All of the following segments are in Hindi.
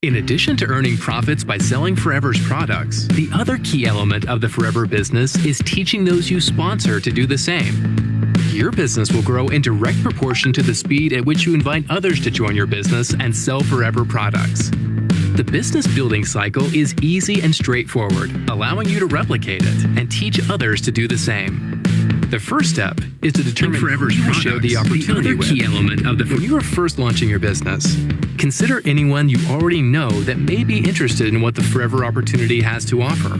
In addition to earning profits by selling Forever's products, the other key element of the Forever business is teaching those you sponsor to do the same. Your business will grow in direct proportion to the speed at which you invite others to join your business and sell Forever products. The business building cycle is easy and straightforward, allowing you to replicate it and teach others to do the same. The first step is to determine Forever's who you share the opportunity with. Key element of when you are first launching your business, consider anyone you already know that may be interested in what the Forever opportunity has to offer.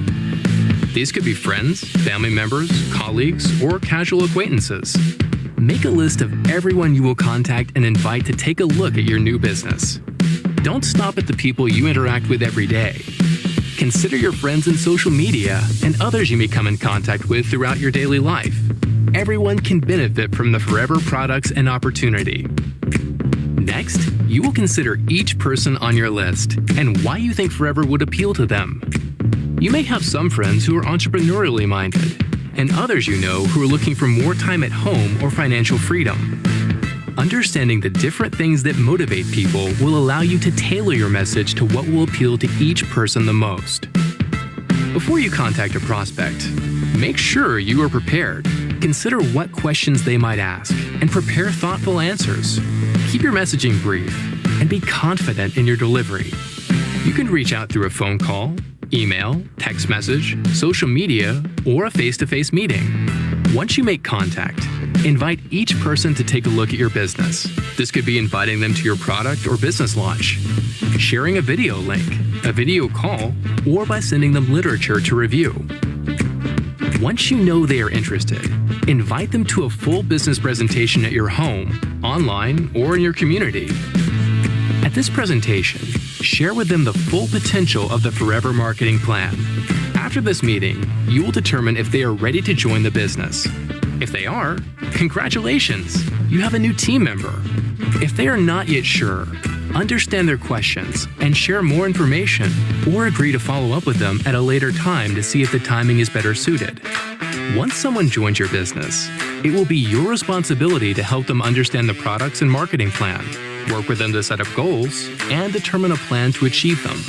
These could be friends, family members, colleagues, or casual acquaintances. Make a list of everyone you will contact and invite to take a look at your new business. Don't stop at the people you interact with every day. Consider your friends in social media and others you may come in contact with throughout your daily life. Everyone can benefit from the Forever products and opportunity. Next, you will consider each person on your list and why you think Forever would appeal to them. You may have some friends who are entrepreneurially minded, and others you know who are looking for more time at home or financial freedom. Understanding the different things that motivate people will allow you to tailor your message to what will appeal to each person the most. Before you contact a prospect, make sure you are prepared. Consider what questions they might ask and prepare thoughtful answers. Keep your messaging brief and be confident in your delivery. You can reach out through a phone call, email, text message, social media, or a face-to-face meeting. Once you make contact, invite each person to take a look at your business. This could be inviting them to your product or business launch, sharing a video link, a video call, or by sending them literature to review. Once you know they are interested, invite them to a full business presentation at your home, online, or in your community. At this presentation, share with them the full potential of the Forever marketing plan. After this meeting, you will determine if they are ready to join the business. If they are, congratulations, you have a new team member. If they are not yet sure, understand their questions and share more information, or agree to follow up with them at a later time to see if the timing is better suited. Once someone joins your business, it will be your responsibility to help them understand the products and marketing plan, work with them to set up goals, and determine a plan to achieve them.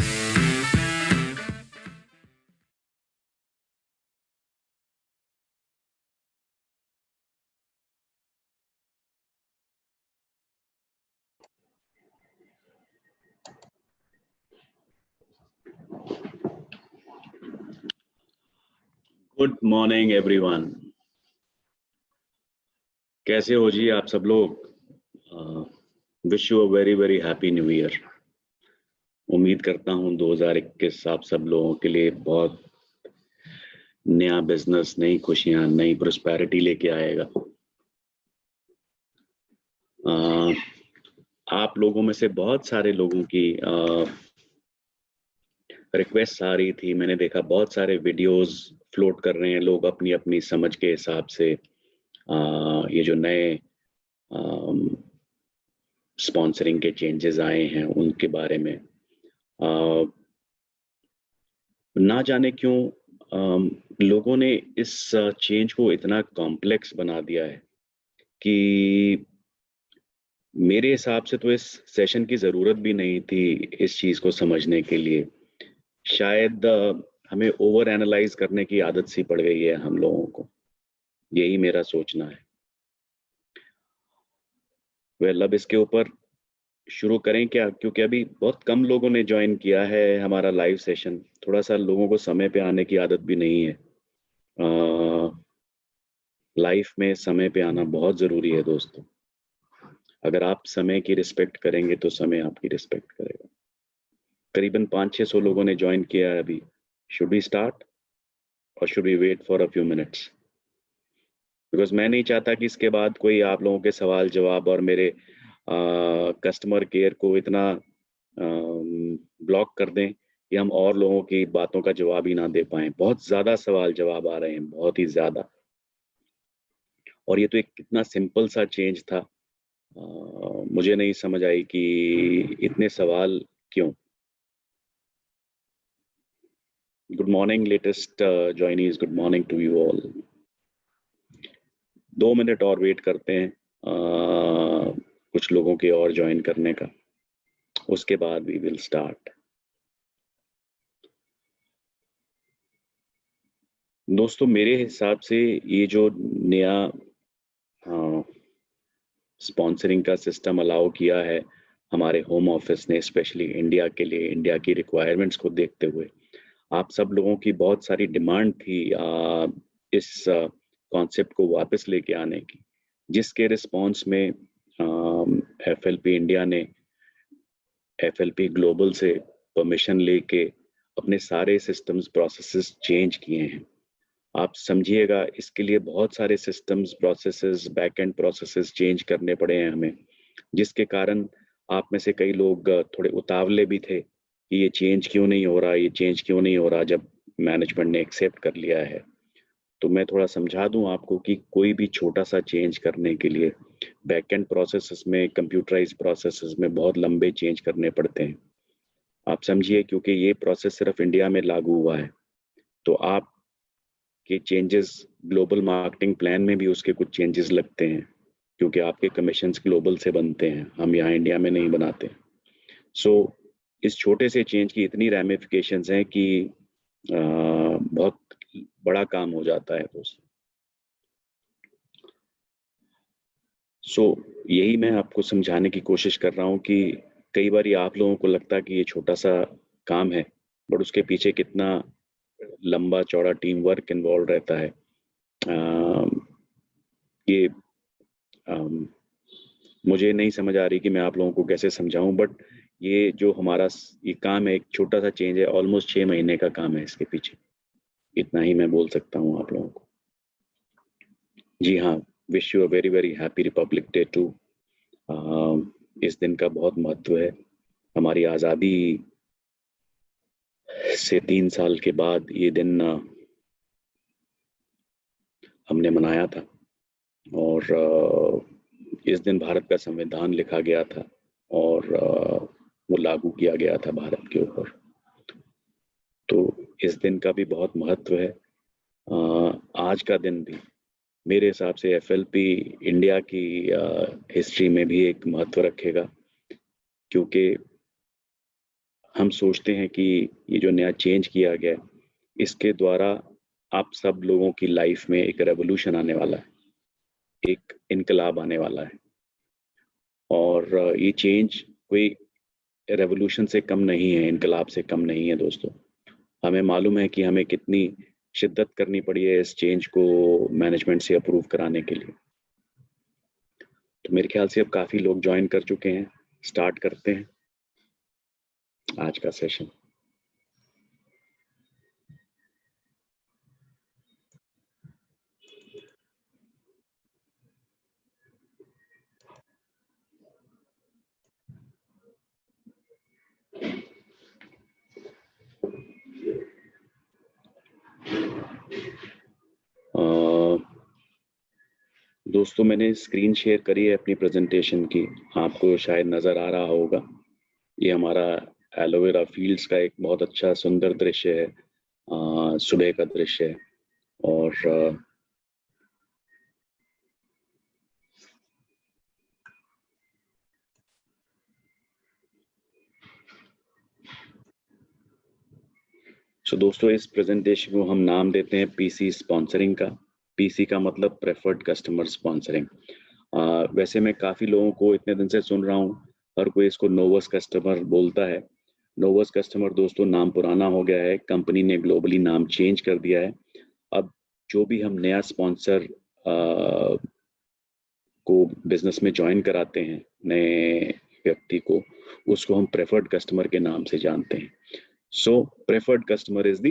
Good morning everyone. कैसे हो जी आप सब लोग? Wish you a very very happy new year. उम्मीद करता हूं 2021 आप सब लोगों के लिए बहुत नया बिजनेस, नई खुशियां, नई प्रोस्पेरिटी लेके आएगा। आप लोगों में से बहुत सारे लोगों की रिक्वेस्ट आ रही थी। मैंने देखा बहुत सारे वीडियोस फ्लोट कर रहे हैं लोग अपनी अपनी समझ के हिसाब से। ये जो नए स्पॉन्सरिंग के चेंजेस आए हैं उनके बारे में ना जाने क्यों लोगों ने इस चेंज को इतना कॉम्प्लेक्स बना दिया है कि मेरे हिसाब से तो इस सेशन की ज़रूरत भी नहीं थी इस चीज़ को समझने के लिए। शायद हमें ओवर एनालाइज करने की आदत सी पड़ गई है हम लोगों को, यही मेरा सोचना है। वेल, अब इसके ऊपर शुरू करें क्या? क्योंकि अभी बहुत कम लोगों ने ज्वाइन किया है हमारा लाइव सेशन। थोड़ा सा लोगों को समय पे आने की आदत भी नहीं है। लाइफ में समय पे आना बहुत ज़रूरी है दोस्तों। अगर आप समय की रिस्पेक्ट करेंगे तो समय आपकी रिस्पेक्ट करेगा। करीबन 500-600 लोगों ने ज्वाइन किया है अभी। Should we start or should we wait for a few minutes? Because मैं नहीं चाहता कि इसके बाद कोई आप लोगों के सवाल जवाब और मेरे कस्टमर केयर को इतना ब्लॉक कर दें कि हम और लोगों की बातों का जवाब ही ना दे पाएं। बहुत ज़्यादा सवाल जवाब आ रहे हैं, बहुत ही ज़्यादा। और ये तो एक कितना सिंपल सा चेंज था। मुझे नहीं समझ आई कि इतने सवाल क्यों। Good morning latest joinees, good morning to you all. 2 minute और वेट करते हैं कुछ लोगों के और ज्वाइन करने का, उसके बाद वी विल स्टार्ट। दोस्तों मेरे हिसाब से ये जो नया स्पॉन्सरिंग का सिस्टम अलाउ किया है हमारे होम ऑफिस ने, स्पेशली इंडिया के लिए, इंडिया की रिक्वायरमेंट्स को देखते हुए, आप सब लोगों की बहुत सारी डिमांड थी इस कॉन्सेप्ट को वापस लेके आने की, जिसके रिस्पॉन्स में एफएलपी इंडिया ने एफएलपी ग्लोबल से परमिशन लेके अपने सारे सिस्टम्स प्रोसेसेस चेंज किए हैं। आप समझिएगा इसके लिए बहुत सारे systems processes back and processes change करने पड़े हैं हमें, जिसके कारण आप में से कई लोग थोड़े उतावले भी थे कि ये चेंज क्यों नहीं हो रहा, ये चेंज क्यों नहीं हो रहा, जब मैनेजमेंट ने एक्सेप्ट कर लिया है। तो मैं थोड़ा समझा दूं आपको कि कोई भी छोटा सा चेंज करने के लिए बैक एंड प्रोसेसेस में, कंप्यूटराइज प्रोसेसेस में बहुत लंबे चेंज करने पड़ते हैं। आप समझिए, क्योंकि ये प्रोसेस सिर्फ इंडिया में लागू हुआ है, तो आप के चेंजेस ग्लोबल मार्केटिंग प्लान में भी उसके कुछ चेंजेस लगते हैं, क्योंकि आपके कमीशंस ग्लोबल से बनते हैं, हम यहाँ इंडिया में नहीं बनाते। सो इस छोटे से चेंज की इतनी रैमिफिकेशंस हैं कि बहुत बड़ा काम हो जाता है दोस्तों। सो यही मैं आपको समझाने की कोशिश कर रहा हूँ कि कई बार आप लोगों को लगता है कि ये छोटा सा काम है, बट उसके पीछे कितना लंबा चौड़ा टीम वर्क इन्वॉल्व रहता है। ये मुझे नहीं समझ आ रही कि मैं आप लोगों को कैसे समझाऊं, बट ये जो हमारा ये काम है, एक छोटा सा चेंज है, ऑलमोस्ट 6 महीने का काम है इसके पीछे। इतना ही मैं बोल सकता हूँ आप लोगों को। जी हाँ, wish you a very very happy Republic Day too. इस दिन का बहुत महत्व है। हमारी आज़ादी से 3 साल के बाद ये दिन हमने मनाया था, और इस दिन भारत का संविधान लिखा गया था और वो लागू किया गया था भारत के ऊपर। तो इस दिन का भी बहुत महत्व है। आज का दिन भी मेरे हिसाब से एफएलपी इंडिया की हिस्ट्री में भी एक महत्व रखेगा, क्योंकि हम सोचते हैं कि ये जो नया चेंज किया गया, इसके द्वारा आप सब लोगों की लाइफ में एक रेवोल्यूशन आने वाला है, एक इनकलाब आने वाला है। और ये चेंज कोई रेवोल्यूशन से कम नहीं है, इनकलाब से कम नहीं है दोस्तों। हमें मालूम है कि हमें कितनी शिद्दत करनी पड़ी है इस चेंज को मैनेजमेंट से अप्रूव कराने के लिए। तो मेरे ख्याल से अब काफ़ी लोग ज्वाइन कर चुके हैं। स्टार्ट करते हैं आज का सेशन। दोस्तों मैंने स्क्रीन शेयर करी है अपनी प्रेजेंटेशन की, आपको शायद नज़र आ रहा होगा। ये हमारा एलोवेरा फील्ड्स का एक बहुत अच्छा सुंदर दृश्य है, सुबह का दृश्य है। और दोस्तों इस प्रेजेंटेशन को हम नाम देते हैं पीसी स्पॉन्सरिंग का। पीसी का मतलब प्रेफर्ड कस्टमर स्पॉन्सरिंग। वैसे मैं काफ़ी लोगों को इतने दिन से सुन रहा हूँ, हर कोई इसको नोवस कस्टमर बोलता है। नोवस कस्टमर दोस्तों नाम पुराना हो गया है, कंपनी ने ग्लोबली नाम चेंज कर दिया है। अब जो भी हम नया स्पॉन्सर को बिजनेस में ज्वाइन कराते हैं, नए व्यक्ति को, उसको हम प्रेफर्ड कस्टमर के नाम से जानते हैं। So preferred customer is the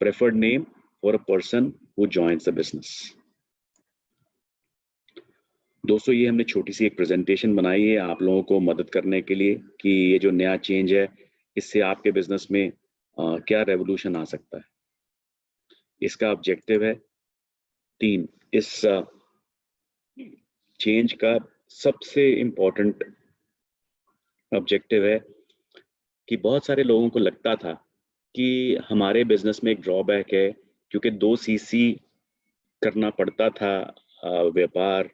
preferred name for a person who joins the business. दोस्तों ये हमने छोटी सी एक प्रेजेंटेशन बनाई है आप लोगों को मदद करने के लिए कि ये जो नया चेंज है, इससे आपके बिजनेस में क्या रेवोल्यूशन आ सकता है। इसका ऑब्जेक्टिव है 3। इस चेंज का सबसे इम्पोर्टेंट ऑब्जेक्टिव है कि बहुत सारे लोगों को लगता था कि हमारे बिजनेस में एक ड्रॉबैक है, क्योंकि 2 सीसी करना पड़ता था, व्यापार,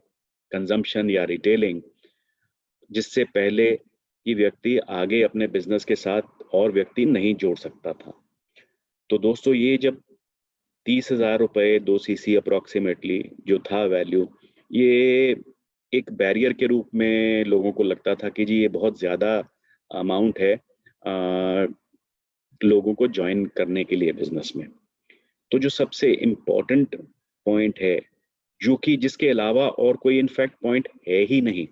कंजम्पशन या रिटेलिंग, जिससे पहले कि व्यक्ति आगे अपने बिजनेस के साथ और व्यक्ति नहीं जोड़ सकता था। तो दोस्तों ये जब 30,000 रुपये 2 सीसी अप्रॉक्सीमेटली जो था वैल्यू, ये एक बैरियर के रूप में लोगों को लगता था कि जी ये बहुत ज़्यादा अमाउंट है लोगों को ज्वाइन करने के लिए बिजनेस में। तो जो सबसे इम्पोर्टेंट पॉइंट है, जो कि जिसके अलावा और कोई इनफैक्ट पॉइंट है ही नहीं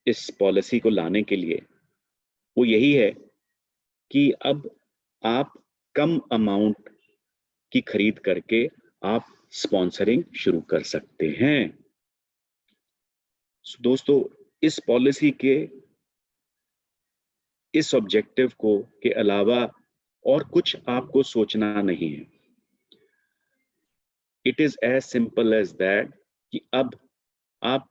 इस पॉलिसी को लाने के लिए, वो यही है कि अब आप कम अमाउंट की खरीद करके आप स्पॉन्सरिंग शुरू कर सकते हैं। दोस्तों, इस पॉलिसी के इस ऑब्जेक्टिव को के अलावा और कुछ आपको सोचना नहीं है। It is as simple as that कि अब आप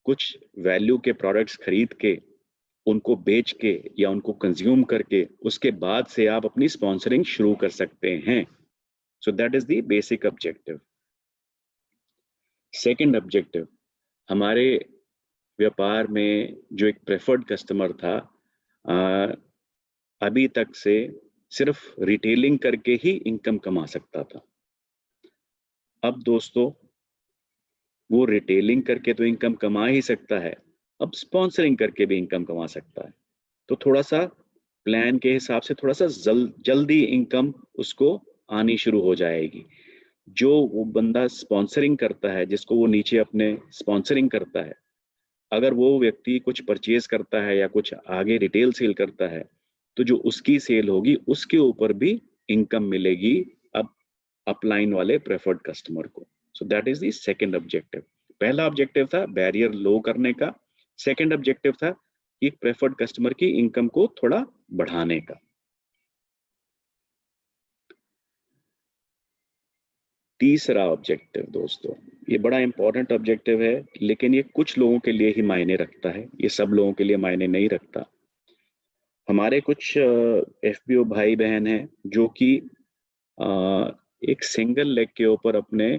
कुछ वैल्यू के प्रोडक्ट्स खरीद के उनको बेच के या उनको कंज्यूम करके उसके बाद से आप अपनी स्पॉन्सरिंग शुरू कर सकते हैं। So that is the basic objective. Second objective, हमारे व्यापार में जो एक प्रेफर्ड कस्टमर था, अभी तक से सिर्फ रिटेलिंग करके ही इनकम कमा सकता था। अब दोस्तों, वो रिटेलिंग करके तो इनकम कमा ही सकता है, अब स्पॉन्सरिंग करके भी इनकम कमा सकता है। तो थोड़ा सा प्लान के हिसाब से थोड़ा सा जल्दी इनकम उसको आनी शुरू हो जाएगी। जो वो बंदा स्पॉन्सरिंग करता है, जिसको वो नीचे अपने स्पॉन्सरिंग करता है, अगर वो व्यक्ति कुछ परचेज करता है या कुछ आगे रिटेल सेल करता है, तो जो उसकी सेल होगी उसके ऊपर भी इनकम मिलेगी अब अपलाइन वाले प्रेफर्ड कस्टमर को। So that is the second objective. पहला ऑब्जेक्टिव था बैरियर लो करने का, सेकंड ऑब्जेक्टिव था कि प्रेफर्ड कस्टमर की इनकम को थोड़ा बढ़ाने का। तीसरा ऑब्जेक्टिव दोस्तों, ये बड़ा इंपॉर्टेंट ऑब्जेक्टिव है, लेकिन ये कुछ लोगों के लिए ही मायने रखता है, ये सब लोगों के लिए मायने नहीं रखता। हमारे कुछ एफपीओ भाई बहन हैं जो कि एक सिंगल लेग के ऊपर अपने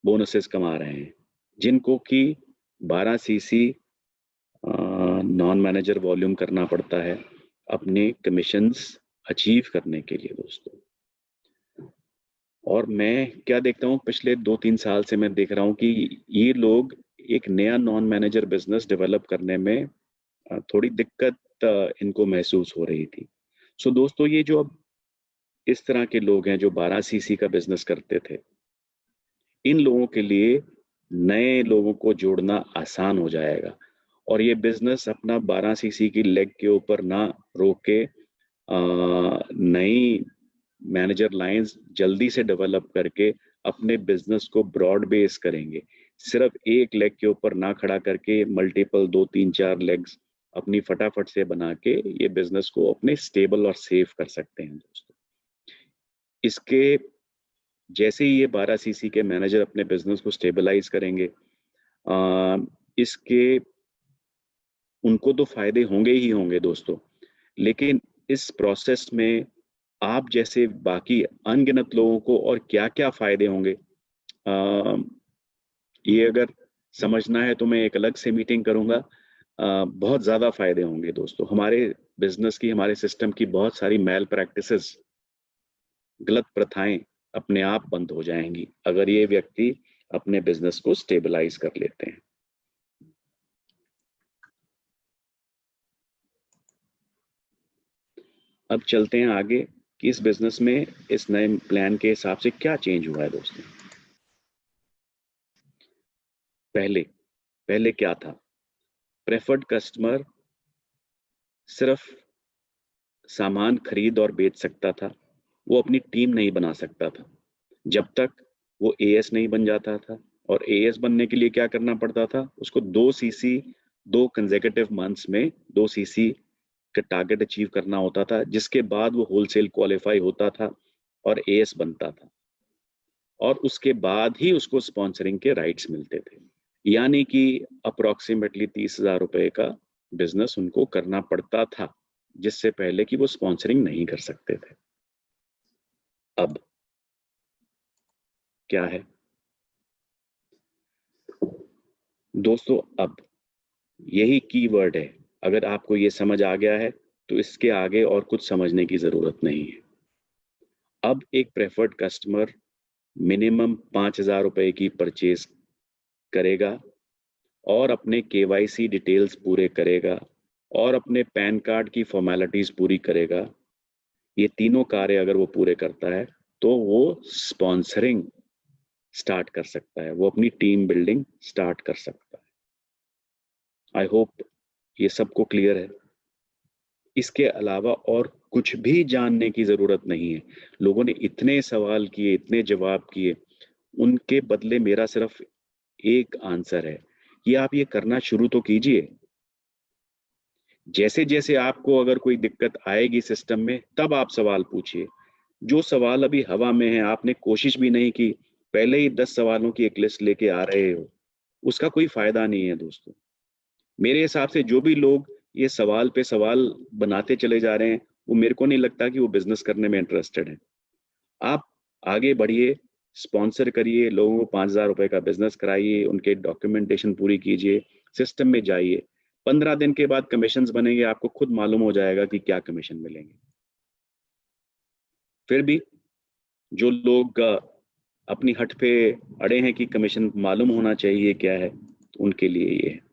बोनसेस कमा रहे हैं, जिनको कि 12 सीसी नॉन मैनेजर वॉल्यूम करना पड़ता है अपने कमीशंस अचीव करने के लिए दोस्तों। और मैं क्या देखता हूँ, पिछले 2-3 साल से मैं देख रहा हूँ कि ये लोग एक नया नॉन मैनेजर बिजनेस डेवलप करने में थोड़ी दिक्कत इनको महसूस हो रही थी। सो दोस्तों, ये जो अब इस तरह के लोग हैं जो 12 सीसी का बिजनेस करते थे, इन लोगों के लिए नए लोगों को जोड़ना आसान हो जाएगा और ये बिजनेस अपना 12 सीसी की लेग के ऊपर ना रोक के नई मैनेजर लाइंस जल्दी से डेवलप करके अपने बिजनेस को ब्रॉड बेस करेंगे। सिर्फ एक लेग के ऊपर ना खड़ा करके मल्टीपल 2-3-4 लेग्स अपनी फटाफट से बना के ये बिजनेस को अपने स्टेबल और सेफ कर सकते हैं दोस्तों। इसके जैसे ही ये 12 सीसी के मैनेजर अपने बिजनेस को स्टेबलाइज करेंगे, इसके उनको तो फायदे होंगे ही होंगे दोस्तों, लेकिन इस प्रोसेस में आप जैसे बाकी अनगिनत लोगों को और क्या-क्या फायदे होंगे, ये अगर समझना है तो मैं एक अलग से मीटिंग करूंगा। बहुत ज़्यादा फायदे होंगे दोस्तों। हमारे बिजनेस की, हमारे सिस्टम की बहुत सारी मैल प्रैक्टिसेस, गलत प्रथाएं अपने आप बंद हो जाएंगी अगर ये व्यक्ति अपने बिजनेस को स्टेबलाइज कर लेते हैं। अब चलते हैं आगे कि इस बिजनेस में इस नए प्लान के हिसाब से क्या चेंज हुआ है दोस्तों। पहले क्या था, प्रेफर्ड कस्टमर सिर्फ सामान खरीद और बेच सकता था, वो अपनी टीम नहीं बना सकता था जब तक वो एएस नहीं बन जाता था। और एएस बनने के लिए क्या करना पड़ता था, उसको 2 सीसी 2 कंसेक्यूटिव मंथ्स में 2 सीसी का टारगेट अचीव करना होता था, जिसके बाद वो होलसेल क्वालिफाई होता था और एएस बनता था और उसके बाद ही उसको स्पॉन्सरिंग के राइट्स मिलते थे। यानी कि अप्रोक्सीमेटली 30,000 रुपए का बिजनेस उनको करना पड़ता था, जिससे पहले कि वो स्पॉन्सरिंग नहीं कर सकते थे। अब क्या है दोस्तों, अब यही कीवर्ड है। अगर आपको ये समझ आ गया है तो इसके आगे और कुछ समझने की जरूरत नहीं है। अब एक प्रेफर्ड कस्टमर मिनिमम 5,000 रुपए की परचेज करेगा और अपने KYC डिटेल्स पूरे करेगा और अपने पैन कार्ड की फॉर्मेलिटीज पूरी करेगा, ये तीनों कार्य अगर वो पूरे करता है तो वो स्पॉन्सरिंग स्टार्ट कर सकता है, वो अपनी टीम बिल्डिंग स्टार्ट कर सकता है। आई होप ये सबको क्लियर है। इसके अलावा और कुछ भी जानने की जरूरत नहीं है। लोगों ने इतने सवाल किए, इतने जवाब किए, उनके बदले मेरा सिर्फ एक आंसर है कि आप ये करना शुरू तो कीजिए। जैसे जैसे आपको अगर कोई दिक्कत आएगी सिस्टम में, तब आप सवाल पूछिए। जो सवाल अभी हवा में है, आपने कोशिश भी नहीं की, पहले ही 10 सवालों की एक लिस्ट लेके आ रहे हो, उसका कोई फायदा नहीं है दोस्तों। मेरे हिसाब से जो भी लोग ये सवाल पे सवाल बनाते चले जा रहे हैं, वो मेरे को नहीं लगता कि वो बिजनेस करने में इंटरेस्टेड है। आप आगे बढ़िए, स्पॉन्सर करिए, लोगों को 5,000 रुपए का बिजनेस कराइए, उनके डॉक्यूमेंटेशन पूरी कीजिए, सिस्टम में जाइए। 15 दिन के बाद कमीशंस बनेंगे, आपको खुद मालूम हो जाएगा कि क्या कमीशन मिलेंगे। फिर भी जो लोग अपनी हट पे अड़े हैं कि कमीशन मालूम होना चाहिए क्या है, तो उनके लिए ये है।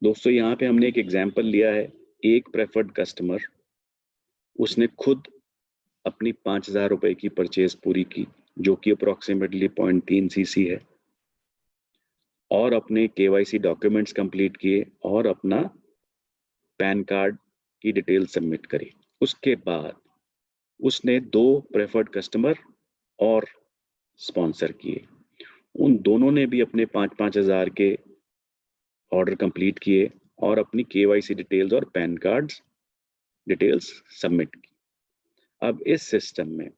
दोस्तों यहाँ पे हमने एक एग्जाम्पल लिया है, एक प्रेफर्ड कस्टमर, उसने खुद अपनी 5,000 रुपए की परचेज पूरी की, जो कि अप्रोक्सीमेटली 0.3 सीसी है, और अपने KYC डॉक्यूमेंट्स कंप्लीट किए और अपना पैन कार्ड की डिटेल सबमिट करी। उसके बाद उसने 2 प्रेफर्ड कस्टमर और स्पॉन्सर किए। उन दोनों ने भी अपने 5,000 के ऑर्डर कंप्लीट किए और अपनी KYC डिटेल्स और पैन कार्ड डिटेल्स सबमिट की। अब इस सिस्टम में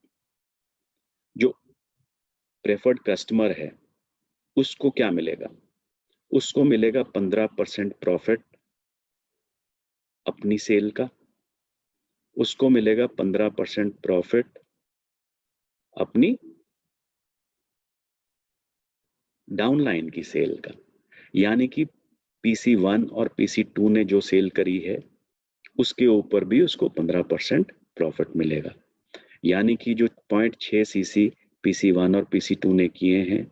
जो प्रेफर्ड कस्टमर है उसको क्या मिलेगा? उसको मिलेगा 15% प्रॉफिट अपनी सेल का, उसको मिलेगा 15% प्रॉफिट अपनी डाउनलाइन की सेल का। यानी कि PC1 और PC2 ने जो सेल करी है उसके ऊपर भी उसको 15% प्रॉफिट मिलेगा। यानी कि जो 0.6 सीसी PC1 और PC2 ने किए हैं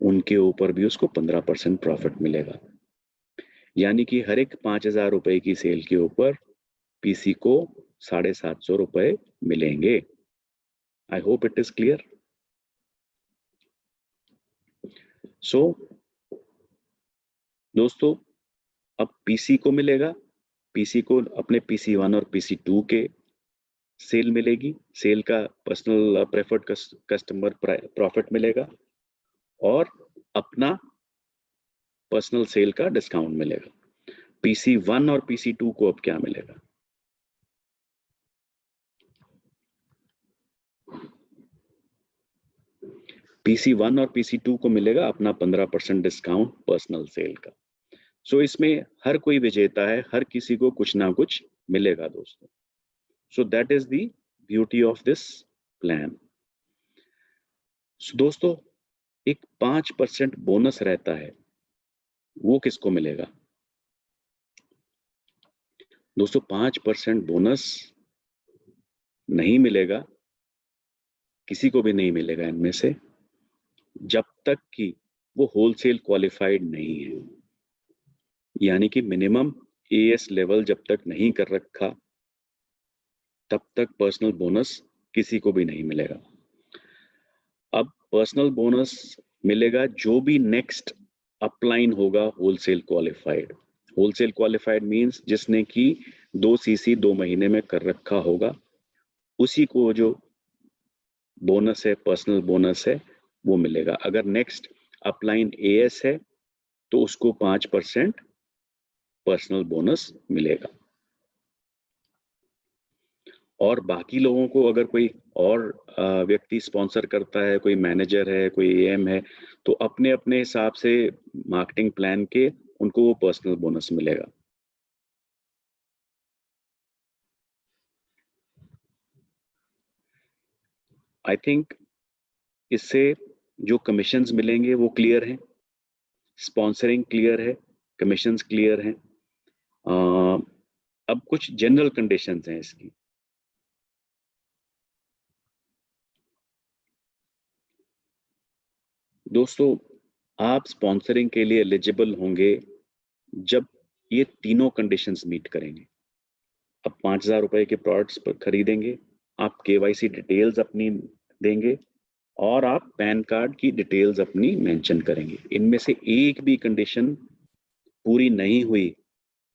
उनके ऊपर भी उसको 15% प्रॉफिट मिलेगा। यानी कि हर एक 5,000 रुपए की सेल के ऊपर PC को 750 रुपए मिलेंगे। I hope it is clear. So दोस्तों, अब PC को मिलेगा, PC को अपने PC1 और PC2 के सेल मिलेगी, सेल का पर्सनल प्रेफर्ड कस्टमर प्रॉफिट मिलेगा और अपना पर्सनल सेल का डिस्काउंट मिलेगा। PC1 और PC2 को अब क्या मिलेगा? PC1 और PC2 को मिलेगा अपना 15% डिस्काउंट पर्सनल सेल का। सो इसमें हर कोई विजेता है, हर किसी को कुछ ना कुछ मिलेगा दोस्तों। So that is the beauty of this plan. दोस्तों, एक 5% बोनस रहता है, वो किसको मिलेगा? दोस्तों 5% बोनस नहीं मिलेगा, किसी को भी नहीं मिलेगा इनमें से, जब तक कि वो होलसेल क्वालिफाइड नहीं है। यानी कि मिनिमम AS लेवल जब तक नहीं कर रखा, तब तक पर्सनल बोनस किसी को भी नहीं मिलेगा। अब पर्सनल बोनस मिलेगा जो भी नेक्स्ट अपलाइन होगा wholesale qualified. Wholesale qualified means जिसने कि 2 CC 2 महीने में कर रखा होगा, उसी को जो बोनस है, पर्सनल बोनस है, वो मिलेगा। अगर नेक्स्ट अपलाइन AS है तो उसको 5% पर्सनल बोनस मिलेगा। और बाकी लोगों को अगर कोई और व्यक्ति स्पॉन्सर करता है, कोई मैनेजर है, कोई AM है, तो अपने अपने हिसाब से मार्केटिंग प्लान के उनको वो पर्सनल बोनस मिलेगा। आई थिंक इससे जो कमीशंस मिलेंगे वो क्लियर हैं, स्पॉन्सरिंग क्लियर है, कमीशंस क्लियर हैं। अब कुछ जनरल कंडीशंस हैं इसकी। दोस्तों, आप स्पॉन्सरिंग के लिए एलिजिबल होंगे जब ये तीनों कंडीशंस मीट करेंगे। अब 5,000 रुपए के प्रोडक्ट्स पर खरीदेंगे, आप केवाईसी डिटेल्स अपनी देंगे और आप पैन कार्ड की डिटेल्स अपनी मेंशन करेंगे। इनमें से एक भी कंडीशन पूरी नहीं हुई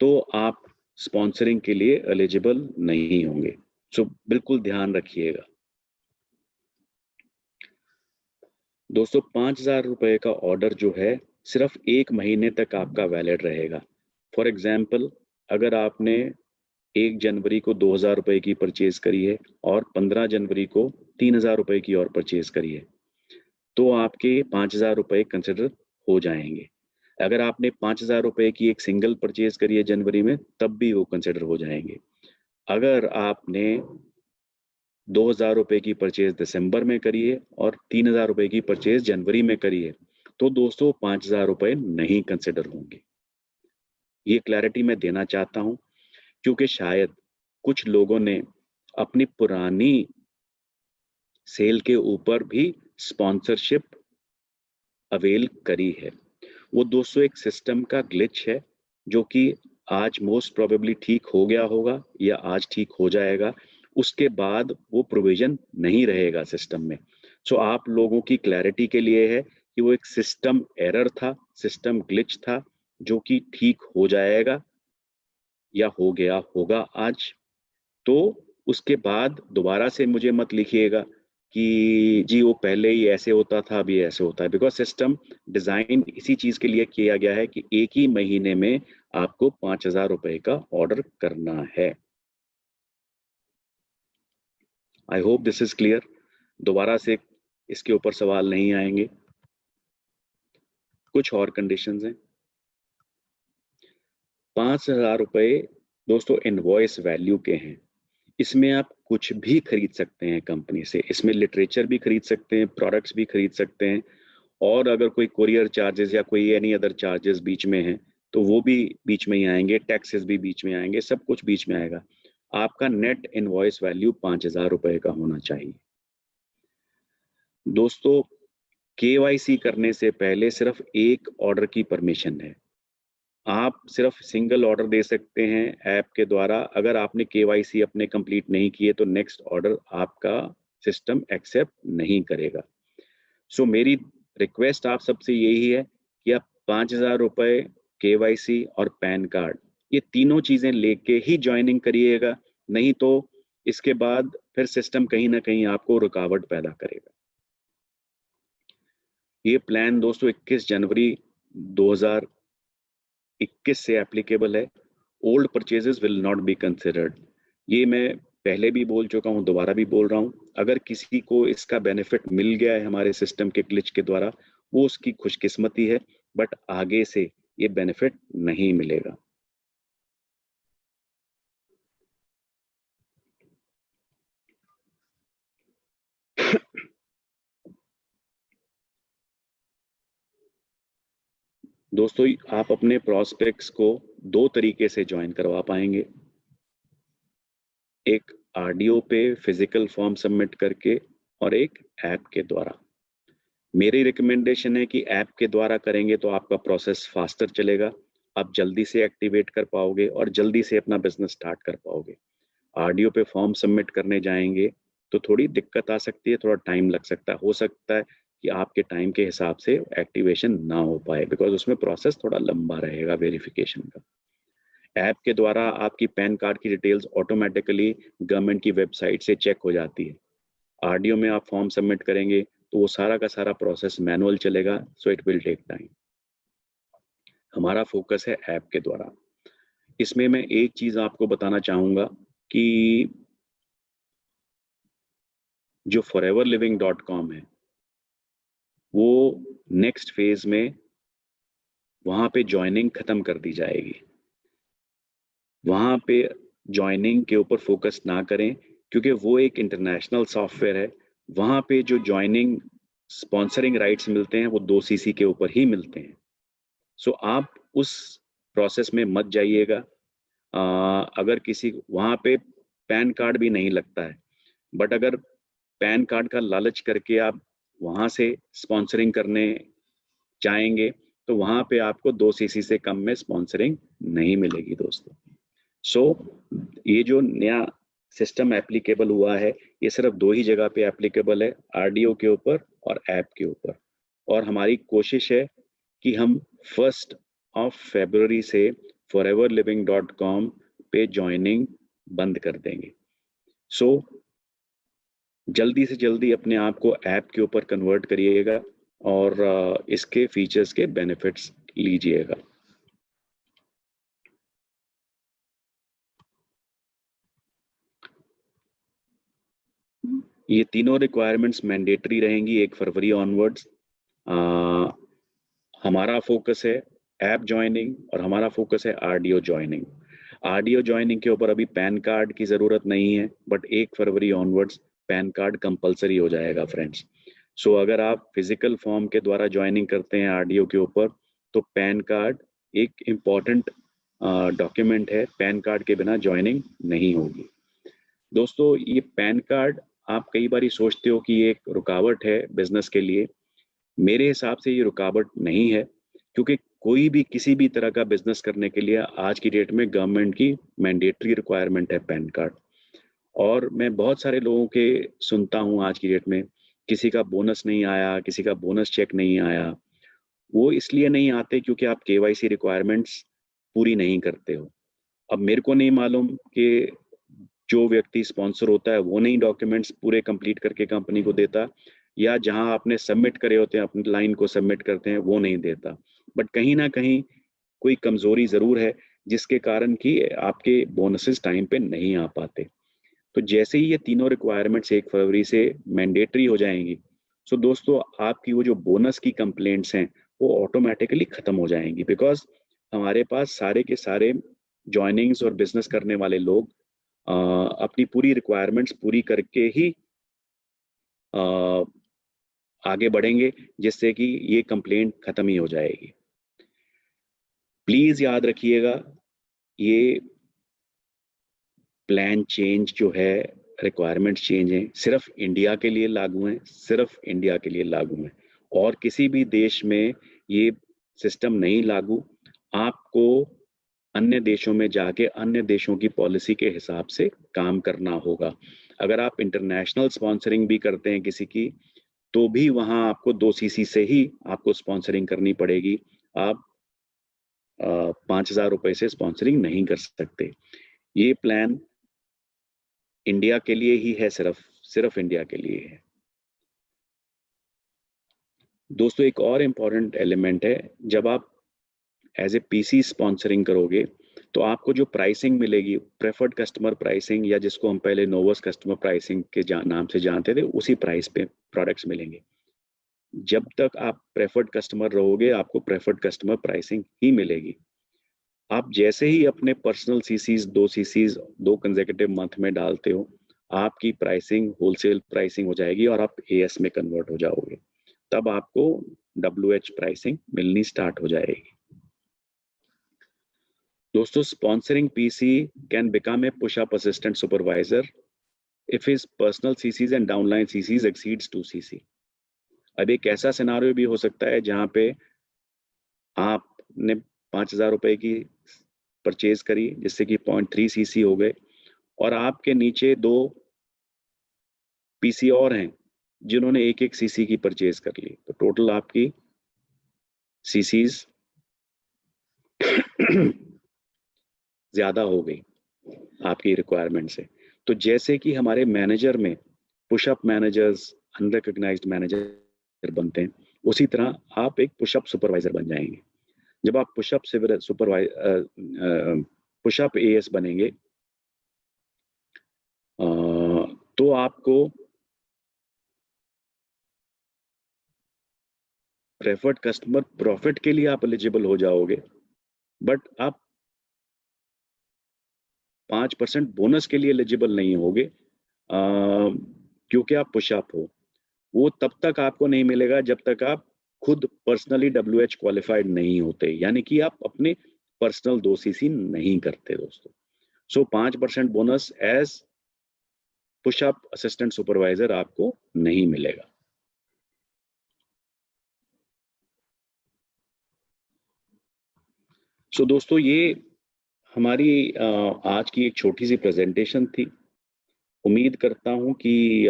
तो आप स्पॉन्सरिंग के लिए एलिजिबल नहीं होंगे। सो बिल्कुल ध्यान रखिएगा। दोस्तों, 5,000 रुपए का ऑर्डर जो है सिर्फ 1 महीने तक आपका वैलिड रहेगा। फॉर एग्जाम्पल, अगर आपने 1 जनवरी को 2,000 रुपए की परचेज करी है और 15 जनवरी को 3,000 रुपए की और परचेज करी है, तो आपके 5,000 रुपए कंसिडर हो जाएंगे। अगर आपने 5,000 रुपए की एक सिंगल परचेज करी है जनवरी में, तब भी वो कंसिडर हो जाएंगे। अगर आपने 2,000 रुपए की परचेज दिसंबर में करी है और 3,000 रुपए की परचेज जनवरी में करी है, तो दोस्तों 5,000 रुपए नहीं कंसिडर होंगे। ये क्लैरिटी मैं देना चाहता हूं, क्योंकि शायद कुछ लोगों ने अपनी पुरानी सेल के ऊपर भी स्पॉन्सरशिप अवेल करी है। वो दोस्तों एक सिस्टम का ग्लिच है, जो कि आज मोस्ट प्रोबेबली ठीक हो गया होगा या आज ठीक हो जाएगा। उसके बाद वो प्रोविजन नहीं रहेगा सिस्टम में। सो आप लोगों की क्लैरिटी के लिए है कि वो एक सिस्टम एरर था, सिस्टम ग्लिच था, जो कि ठीक हो जाएगा या हो गया होगा आज। तो उसके बाद दोबारा से मुझे मत लिखिएगा कि जी वो पहले ही ऐसे होता था, अभी ऐसे होता है, बिकॉज सिस्टम डिजाइन इसी चीज के लिए किया गया है कि एक ही महीने में आपको 5,000 रुपए का ऑर्डर करना है। I hope this is clear. दोबारा से इसके ऊपर सवाल नहीं आएंगे। कुछ और कंडीशंस हैं। 5,000 रुपए दोस्तों इनवॉइस वैल्यू के हैं। इसमें आप कुछ भी खरीद सकते हैं कंपनी से। इसमें लिटरेचर भी खरीद सकते हैं, प्रोडक्ट्स भी खरीद सकते हैं, और अगर कोई कोरियर चार्जेस या कोई एनी अदर चार्जेस बीच में हैं तो वो भी बीच में ही आएंगे, टैक्सेस भी बीच में आएंगे, सब कुछ बीच में आएगा। आपका नेट इनवॉइस वैल्यू 5,000 रुपए का होना चाहिए। दोस्तों, केवाईसी करने से पहले सिर्फ एक ऑर्डर की परमिशन है। आप सिर्फ सिंगल ऑर्डर दे सकते हैं ऐप के द्वारा। अगर आपने केवाईसी अपने कंप्लीट नहीं किए तो नेक्स्ट ऑर्डर आपका सिस्टम एक्सेप्ट नहीं करेगा। सो मेरी रिक्वेस्ट आप सबसे यही है कि आप 5,000 रुपए, केवाईसी और पैन कार्ड, ये तीनों चीजें लेके ही ज्वाइनिंग करिएगा, नहीं तो इसके बाद फिर सिस्टम कहीं ना कहीं आपको रुकावट पैदा करेगा। ये प्लान दोस्तों 21 जनवरी 2021 से एप्लीकेबल है। Old purchases will not be considered. ये मैं पहले भी बोल चुका हूँ, दोबारा भी बोल रहा हूँ। अगर किसी को इसका बेनिफिट मिल गया है हमारे सिस्टम के ग्लिच के द्वारा, वो उसकी खुशकिस्मती है, बट आगे से ये बेनिफिट नहीं मिलेगा। दोस्तों, आप अपने प्रोस्पेक्ट्स को 2 तरीके से ज्वाइन करवा पाएंगे। एक आरडीओ पे फिजिकल फॉर्म सबमिट करके और एक ऐप के द्वारा। मेरी रिकमेंडेशन है कि ऐप के द्वारा करेंगे तो आपका प्रोसेस फास्टर चलेगा, आप जल्दी से एक्टिवेट कर पाओगे और जल्दी से अपना बिजनेस स्टार्ट कर पाओगे। आरडीओ पे फॉर्म सबमिट करने जाएंगे तो थोड़ी दिक्कत आ सकती है, थोड़ा टाइम लग सकता है। हो सकता है कि आपके टाइम के हिसाब से एक्टिवेशन ना हो पाए, बिकॉज उसमें प्रोसेस थोड़ा लंबा रहेगा वेरिफिकेशन का। ऐप के द्वारा आपकी पैन कार्ड की डिटेल्स ऑटोमेटिकली गवर्नमेंट की वेबसाइट से चेक हो जाती है। आरडीओ में आप फॉर्म सबमिट करेंगे तो वो सारा का सारा प्रोसेस मैनुअल चलेगा, so it will take time. हमारा फोकस है ऐप के द्वारा। इसमें मैं एक चीज आपको बताना चाहूंगा कि जो foreverliving.com है, वो नेक्स्ट फेज में वहां पे ज्वाइनिंग खत्म कर दी जाएगी। वहां पे ज्वाइनिंग के ऊपर फोकस ना करें, क्योंकि वो एक इंटरनेशनल सॉफ्टवेयर है। वहाँ पे जो ज्वाइनिंग स्पॉन्सरिंग राइट्स मिलते हैं वो 2 सीसी के ऊपर ही मिलते हैं। सो आप उस प्रोसेस में मत जाइएगा। अगर किसी वहाँ पे पैन कार्ड भी नहीं लगता है, बट अगर पैन कार्ड का लालच करके आप वहाँ से स्पॉन्सरिंग करने जाएंगे तो वहाँ पे आपको 2 सीसी से कम में स्पॉन्सरिंग नहीं मिलेगी दोस्तों। सो ये जो नया सिस्टम एप्लीकेबल हुआ है, ये सिर्फ 2 ही जगह पे एप्लीकेबल है, आरडीओ के ऊपर और ऐप के ऊपर। और हमारी कोशिश है कि हम 1 फरवरी से foreverliving.com पे ज्वाइनिंग बंद कर देंगे। सो जल्दी से जल्दी अपने आप को ऐप के ऊपर कन्वर्ट करिएगा और इसके फीचर्स के बेनिफिट्स लीजिएगा। ये तीनों रिक्वायरमेंट्स मैंडेटरी रहेंगी 1 फरवरी ऑनवर्ड्स। हमारा फोकस है ऐप ज्वाइनिंग और हमारा फोकस है आरडीओ ज्वाइनिंग। आरडीओ ज्वाइनिंग के ऊपर अभी पैन कार्ड की ज़रूरत नहीं है, but 1 February onwards pan card compulsory हो जाएगा फ्रेंड्स। सो अगर आप फिजिकल फॉर्म के द्वारा ज्वाइनिंग करते हैं आरडीओ के ऊपर तो पैन कार्ड एक इम्पॉर्टेंट डॉक्यूमेंट है, पैन कार्ड के बिना ज्वाइनिंग नहीं होगी। दोस्तों ये पैन कार्ड आप कई बार सोचते हो कि ये एक रुकावट है बिजनेस के लिए। मेरे हिसाब से ये रुकावट नहीं है, क्योंकि कोई भी किसी भी तरह का बिजनेस करने के लिए आज की डेट में गवर्नमेंट की मैंडेटरी रिक्वायरमेंट है पैन कार्ड। और मैं बहुत सारे लोगों के सुनता हूँ आज की डेट में, किसी का बोनस नहीं आया, किसी का बोनस चेक नहीं आया। वो इसलिए नहीं आते क्योंकि आप केवाईसी रिक्वायरमेंट्स पूरी नहीं करते हो। अब मेरे को नहीं मालूम कि जो व्यक्ति स्पॉन्सर होता है वो नहीं डॉक्यूमेंट्स पूरे कंप्लीट करके कंपनी को देता, या जहां आपने सबमिट करे होते हैं अपनी लाइन को सबमिट करते हैं वो नहीं देता। बट कहीं ना कहीं कोई कमजोरी जरूर है जिसके कारण कि आपके बोनसेस टाइम पे नहीं आ पाते। तो जैसे ही ये तीनों रिक्वायरमेंट्स 1 फरवरी से मैंडेटरी हो जाएंगी, सो दोस्तों आपकी वो जो बोनस की कंप्लेंट्स हैं वो ऑटोमेटिकली खत्म हो जाएंगी, बिकॉज हमारे पास सारे के सारे ज्वाइनिंग्स और बिजनेस करने वाले लोग अपनी पूरी रिक्वायरमेंट्स पूरी करके ही आगे बढ़ेंगे, जिससे कि ये कंप्लेंट खत्म ही हो जाएगी। प्लीज याद रखिएगा, ये प्लान चेंज जो है, रिक्वायरमेंट्स चेंज हैं, सिर्फ इंडिया के लिए लागू हैं, सिर्फ इंडिया के लिए लागू हैं, और किसी भी देश में ये सिस्टम नहीं लागू। आपको अन्य देशों में जाके अन्य देशों की पॉलिसी के हिसाब से काम करना होगा। अगर आप इंटरनेशनल स्पॉन्सरिंग भी करते हैं किसी की, तो भी वहां आपको 2 सीसी से ही आपको स्पॉन्सरिंग करनी पड़ेगी। आप 5,000 रुपए से स्पॉन्सरिंग नहीं कर सकते। ये प्लान इंडिया के लिए ही है, सिर्फ इंडिया के लिए है। दोस्तों एक और इम्पॉर्टेंट एलिमेंट है, जब आप एज ए पीसी स्पॉन्सरिंग करोगे तो आपको जो प्राइसिंग मिलेगी, प्रेफर्ड कस्टमर प्राइसिंग, या जिसको हम पहले नोवस कस्टमर प्राइसिंग के नाम से जानते थे, उसी प्राइस पे प्रोडक्ट्स मिलेंगे। जब तक आप प्रेफर्ड कस्टमर रहोगे आपको प्रेफर्ड कस्टमर प्राइसिंग ही मिलेगी। आप जैसे ही अपने personal chassis 2 chassis 2 consecutive month में डालते हो, आपकी प्राइसिंग होलसेल प्राइसिंग हो जाएगी और आप एएस में कन्वर्ट हो जाओगे। तब आपको WH प्राइसिंग मिलनी स्टार्ट हो जाएगी। दोस्तों sponsoring PC can become a push-up assistant supervisor if his personal CCs and downline CCs exceeds 2 CC। अब एक ऐसा सिनारियो भी हो सकता है जहां पे आपने 5,000 रुपए की परचेज करी जिससे कि 0.3 CC हो गए, और आपके नीचे 2 PC और हैं जिन्होंने 1-1 CC की परचेज कर ली, तो टोटल आपकी CCs ज्यादा हो गई आपकी रिक्वायरमेंट से। तो जैसे कि हमारे मैनेजर में पुशअप मैनेजर्स अनरिकॉग्नाइज्ड मैनेजर बनते हैं, उसी तरह आप एक पुशअप सुपरवाइजर बन जाएंगे। जब आप पुशअप एएस बनेंगे तो आपको प्रेफर्ड कस्टमर प्रॉफिट के लिए आप एलिजिबल हो जाओगे, बट आप 5% बोनस के लिए एलिजिबल नहीं होगे क्योंकि आप पुशअप हो। वो तब तक आपको नहीं मिलेगा जब तक आप खुद पर्सनली WH क्वालिफाइड नहीं होते, यानी कि आप अपने पर्सनल 2 CC नहीं करते दोस्तों। So 5% bonus as pushup assistant supervisor आपको नहीं मिलेगा। सो दोस्तों, ये हमारी आज की एक छोटी सी प्रेजेंटेशन थी। उम्मीद करता हूं कि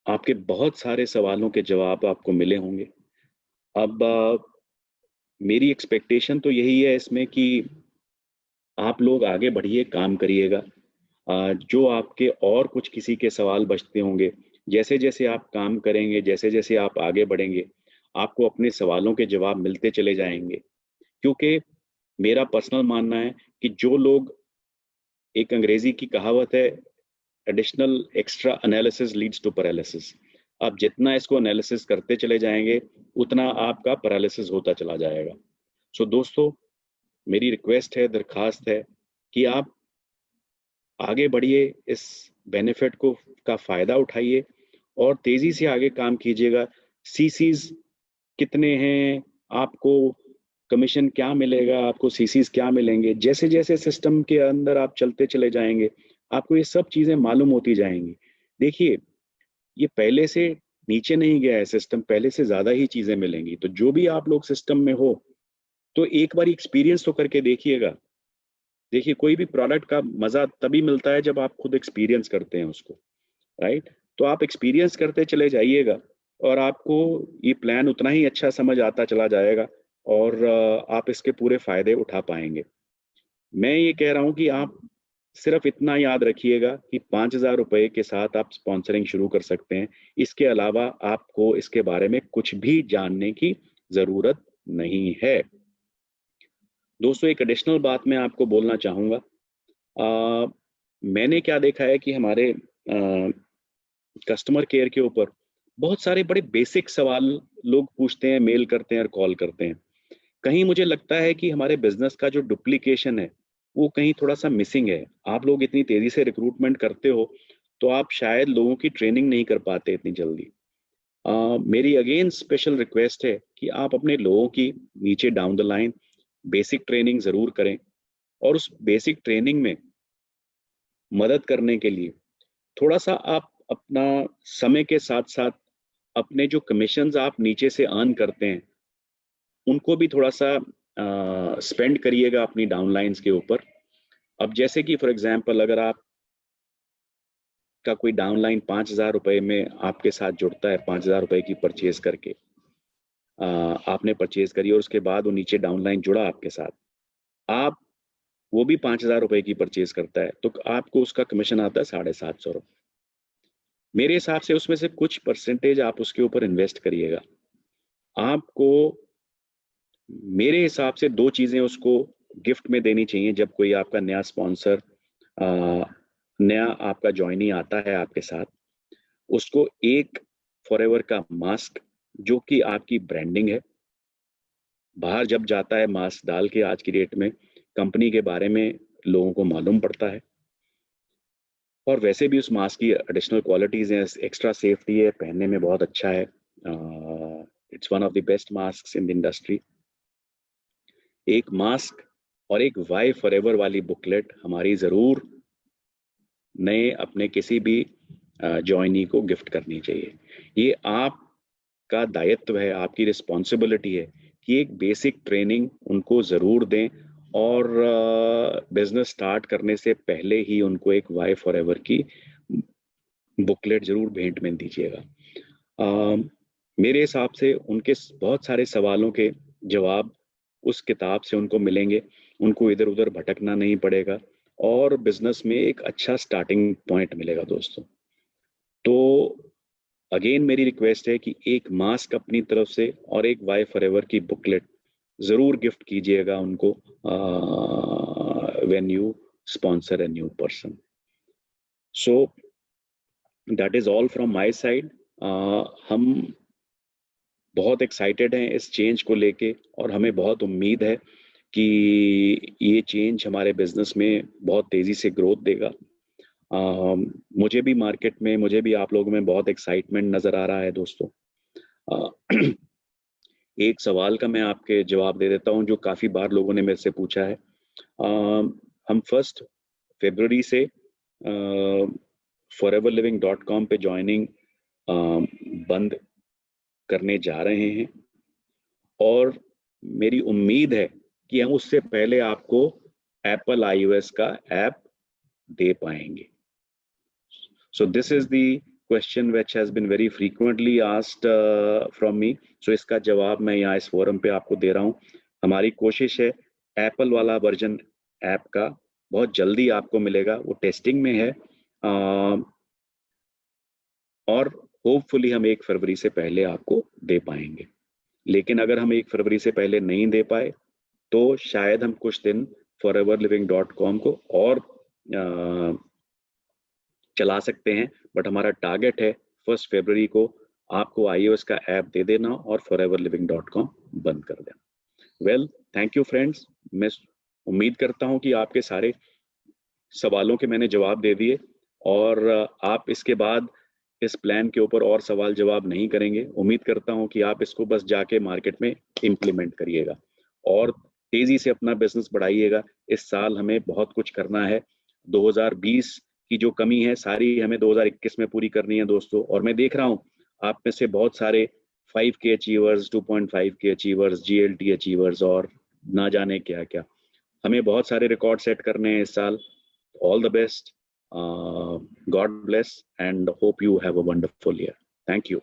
आपके बहुत सारे सवालों के जवाब आपको मिले होंगे। अब मेरी एक्सपेक्टेशन तो यही है इसमें कि आप लोग आगे बढ़िए, काम करिएगा। जो आपके और कुछ किसी के सवाल बचते होंगे, जैसे जैसे आप काम करेंगे, जैसे जैसे आप आगे बढ़ेंगे, आपको अपने सवालों के जवाब मिलते चले जाएंगे। क्योंकि मेरा पर्सनल मानना है कि जो लोग, एक अंग्रेजी की कहावत है, additional extra analysis leads to paralysis. आप जितना इसको एनालिसिस करते चले जाएंगे, उतना आपका पैरालिसिस होता चला जाएगा। सो दोस्तों, मेरी रिक्वेस्ट है, दरखास्त है कि आप आगे बढ़िए, इस बेनिफिट को का फ़ायदा उठाइए और तेज़ी से आगे काम कीजिएगा। सीसीज कितने हैं, आपको कमीशन क्या मिलेगा, आपको सीसीज क्या मिलेंगे, जैसे जैसे सिस्टम के अंदर आप चलते चले जाएंगे, आपको ये सब चीज़ें मालूम होती जाएंगी। देखिए, ये पहले से नीचे नहीं गया है सिस्टम, पहले से ज़्यादा ही चीज़ें मिलेंगी। तो जो भी आप लोग सिस्टम में हो, तो एक बार एक्सपीरियंस तो करके देखिएगा। देखिए, कोई भी प्रोडक्ट का मज़ा तभी मिलता है जब आप खुद एक्सपीरियंस करते हैं उसको, राइट? तो आप एक्सपीरियंस करते चले जाइएगा और आपको ये प्लान उतना ही अच्छा समझ आता चला जाएगा और आप इसके पूरे फ़ायदे उठा पाएंगे। मैं ये कह रहा हूँ कि आप सिर्फ इतना याद रखिएगा कि 5,000 रुपए के साथ आप स्पॉन्सरिंग शुरू कर सकते हैं। इसके अलावा आपको इसके बारे में कुछ भी जानने की ज़रूरत नहीं है। दोस्तों, एक एडिशनल बात मैं आपको बोलना चाहूँगा। मैंने क्या देखा है कि हमारे कस्टमर केयर के ऊपर बहुत सारे बड़े बेसिक सवाल लोग पूछते हैं, मेल करते हैं और कॉल करते हैं। कहीं मुझे लगता है कि हमारे बिजनेस का जो डुप्लीकेशन है, वो कहीं थोड़ा-सा मिसिंग है। आप लोग इतनी तेज़ी से रिक्रूटमेंट करते हो, तो आप शायद लोगों की ट्रेनिंग नहीं कर पाते इतनी जल्दी। मेरी अगेन स्पेशल रिक्वेस्ट है कि आप अपने लोगों की नीचे down the line basic training ज़रूर करें और उस बेसिक ट्रेनिंग में मदद करने के लिए थोड़ा-सा आप अपना समय के साथ-साथ अपने जो कमीशंस आप नीचे से अर्न करते हैं, उनको भी थोड़ा-सा स्पेंड करिएगा अपनी डाउनलाइंस के ऊपर। अब जैसे कि फॉर एग्ज़ाम्पल, अगर आप का कोई डाउनलाइन 5,000 रुपए में आपके साथ जुड़ता है, 5,000 रुपए की परचेज़ करके, आपने परचेज़ करी और उसके बाद वो नीचे डाउनलाइन जुड़ा आपके साथ। आप वो भी 5,000 रुपए की परचेज़ करता है, तो आपको उसका कमीशन आता है 750 रुपए। मेरे हिसाब से उसमें से कुछ परसेंटेज आप उसके ऊपर इन्वेस्ट करिएगा। आपको मेरे हिसाब से 2 चीज़ें उसको गिफ्ट में देनी चाहिए जब कोई आपका नया स्पॉन्सर, नया आपका जॉइनी आता है आपके साथ। उसको एक फॉरएवर का मास्क, जो कि आपकी ब्रांडिंग है। बाहर जब जाता है मास्क डाल के, आज की डेट में कंपनी के बारे में लोगों को मालूम पड़ता है। और वैसे भी उस मास्क की एडिशनल क्वालिटीज़ हैं, एक्स्ट्रा सेफ्टी है, पहनने में बहुत अच्छा है। It's one of the best masks in the industry. एक मास्क और एक वाई फॉरएवर वाली बुकलेट हमारी ज़रूर नए अपने किसी भी जॉइनी को गिफ्ट करनी चाहिए। ये आपका दायित्व है, आपकी रिस्पॉन्सिबिलिटी है कि एक बेसिक ट्रेनिंग उनको ज़रूर दें और बिजनेस स्टार्ट करने से पहले ही उनको एक वाई फॉरएवर की बुकलेट ज़रूर भेंट में दीजिएगा। मेरे हिसाब से उनके बहुत सारे सवालों के जवाब उस किताब से उनको मिलेंगे, उनको इधर उधर भटकना नहीं पड़ेगा और बिजनेस में एक अच्छा स्टार्टिंग पॉइंट मिलेगा दोस्तों। तो अगेन मेरी रिक्वेस्ट है कि एक मास्क अपनी तरफ से और एक वाई फॉरएवर की बुकलेट ज़रूर गिफ्ट कीजिएगा उनको when you sponsor a new person. So that is all from my side. हम बहुत एक्साइटेड हैं इस चेंज को लेके और हमें बहुत उम्मीद है कि ये चेंज हमारे बिजनेस में बहुत तेज़ी से ग्रोथ देगा मुझे भी मार्केट में, मुझे भी आप लोगों में बहुत एक्साइटमेंट नज़र आ रहा है दोस्तों। एक सवाल का मैं आपके जवाब दे देता हूं जो काफ़ी बार लोगों ने मेरे से पूछा है। हम 1 फरवरी से foreverliving.com पे ज्वाइनिंग बंद करने जा रहे हैं और मेरी उम्मीद है कि हम उससे पहले आपको एप्पल iOS का ऐप दे पाएंगे। So this is the question which has been very frequently asked from me. So इसका जवाब मैं यहाँ इस फोरम पे आपको दे रहा हूँ। हमारी कोशिश है एप्पल वाला वर्जन ऐप का बहुत जल्दी आपको मिलेगा, वो टेस्टिंग में है और होपफुली हम 1 फरवरी से पहले आपको दे पाएंगे। लेकिन अगर हम 1 फरवरी से पहले नहीं दे पाए तो शायद हम कुछ दिन foreverliving.com को और चला सकते हैं, बट हमारा टारगेट है 1 फरवरी को आपको iOS का ऐप दे देना और foreverliving.com बंद कर देना। Well, thank you friends. मैं उम्मीद करता हूं कि आपके सारे सवालों के मैंने जवाब दे दिए और आप इसके बाद इस प्लान के ऊपर और सवाल जवाब नहीं करेंगे। उम्मीद करता हूं कि आप इसको बस जाके मार्केट में इम्प्लीमेंट करिएगा और तेजी से अपना बिजनेस बढ़ाइएगा। इस साल हमें बहुत कुछ करना है। 2020 की जो कमी है सारी हमें 2021 में पूरी करनी है दोस्तों। और मैं देख रहा हूं आप में से बहुत सारे 5K achievers, 2.5K achievers, GLT achievers और ना जाने क्या क्या। हमें बहुत सारे रिकॉर्ड सेट करने हैं इस साल। All the best, God bless and hope you have a wonderful year. Thank you.